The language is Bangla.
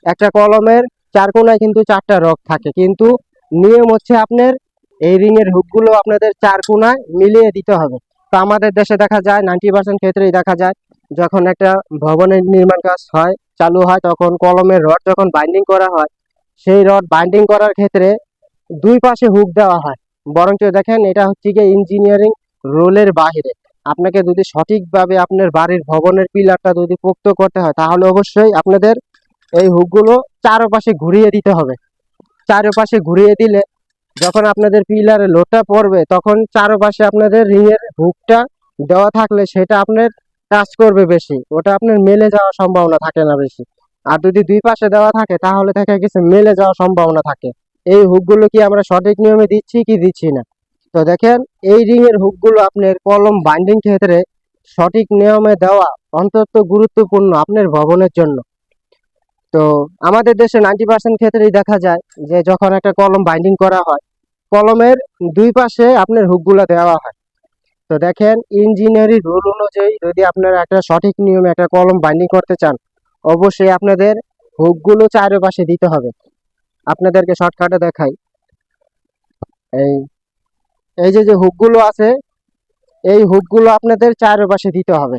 একটা কলমের চার কোনায় কিন্তু চারটা রগ থাকে, কিন্তু নিয়ম হচ্ছে আপনার এই রিং এর হুকগুলো আপনাদের চার কোনায় মিলিয়ে দিতে হবে। তো আমাদের দেশে দেখা যায় 90% ক্ষেত্রেই দেখা যায় যখন একটা ভবনের নির্মাণ কাজ হয় চালু হয়, তখন কলমের রড যখন বাইন্ডিং করা হয়, সেই রড বাইন্ডিং করার ক্ষেত্রে দুই পাশে হুক দেওয়া হয়। বরঞ্চ দেখেন এটা হচ্ছে গিয়ে ইঞ্জিনিয়ারিং রোলের বাইরে। আপনাকে যদি সঠিকভাবে আপনার বাড়ির ভবনের পিলারটা যদি পোক্ত করতে হয়, তাহলে অবশ্যই আপনাদের এই হুকগুলো চারপাশে ঘুরিয়ে দিতে হবে। চারপাশে ঘুরিয়ে দিলে যখন আপনাদের পিলারে লোডটা পড়বে, তখন চারপাশে আপনাদের রিং এর হুকটা দেওয়া থাকলে সেটা আপনার টাচ করবে বেশি, ওটা আপনার মেলে যাওয়ার সম্ভাবনা থাকে না বেশি। আর যদি দুই পাশে দেওয়া থাকে তাহলে দেখা গেছে মেলে যাওয়ার সম্ভাবনা থাকে। এই হুকগুলো কি আমরা সঠিক নিয়মে দিচ্ছি কি দিচ্ছি না? তো দেখেন, এই রিং এর হুকগুলো আপনার কলম বাইন্ডিং ক্ষেত্রে সঠিক নিয়মে দেওয়া অত্যন্ত গুরুত্বপূর্ণ আপনার ভবনের জন্য। তো আমাদের দেশে 90% ক্ষেত্রেই দেখা যায় যে যখন একটা কলম বাইন্ডিং করা হয়, কলমের দুই পাশে আপনার হুকগুলো দেওয়া হয়। তো দেখেন, ইঞ্জিনিয়ারিং রুল অনুযায়ী যদি আপনারা একটা সঠিক নিয়মে একটা কলম বাইন্ডিং করতে চান, অবশ্যই আপনাদের হুকগুলো চারপাশে দিতে হবে। আপনাদেরকে শর্টকাটে দেখাই। এই এই যে যে হুকগুলো আছে, এই হুকগুলো আপনাদের চারপাশে দিতে হবে।